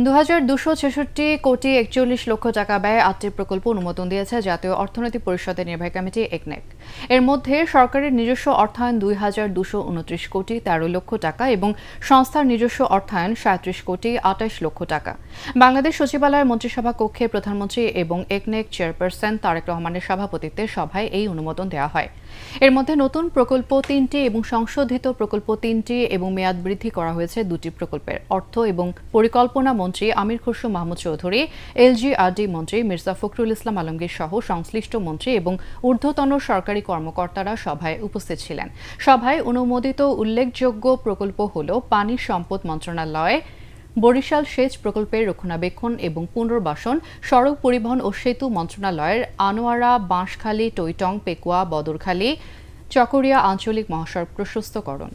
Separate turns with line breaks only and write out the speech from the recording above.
২,২৬৬ কোটি ৪১ লক্ষ টাকা ব্যয়ে ৮টি প্রকল্প অনুমোদন দিয়েছে জাতীয় অর্থনৈতিক পরিষদের নির্বাহী কমিটি একনেক। এর মধ্যে সরকারের নিজস্ব অর্থায়ন ২,২২৯ কোটি ১৩ লক্ষ টাকা এবং সংস্থার নিজস্ব অর্থায়ন ৩৭ কোটি ২৮ লক্ষ টাকা। বাংলাদেশ সচিবালয়ের মন্ত্রিসভা কক্ষে প্রধানমন্ত্রী এবং একনেক চেয়ারপারসন তারেক রহমানের সভাপতিত্বে সভায় এই অনুমোদন দেওয়া হয়। এর মধ্যে নতুন প্রকল্প ৩টি এবং সংশোধিত প্রকল্প 3টি এবং মেয়াদ বৃদ্ধি করা হয়েছে 2টি প্রকল্পের। অর্থ এবং পরিকল্পনা মন্ত্রী আমির খসরু মাহমুদ চৌধুরী, এলজিআরডি মন্ত্রী মির্জা ফখরুল ইসলাম আলমগীর সহ সংশ্লিষ্ট মন্ত্রী এবং ঊর্ধ্বতন সরকারি কর্মকর্তারা সভায় উপস্থিত ছিলেন। সভায় অনুমোদিত উল্লেখযোগ্য প্রকল্প হল পানি সম্পদ মন্ত্রণালয় বরিশাল সেচ প্রকল্পের রক্ষণাবেক্ষণ এবং পুনর্বাসন, সড়ক পরিবহন ও সেতু মন্ত্রণালয়ের আনোয়ারা, বাঁশখালী, টইটং, পেকুয়া, বদরখালী, চকরিয়া আঞ্চলিক মহাসড়ক প্রশস্তকরণ।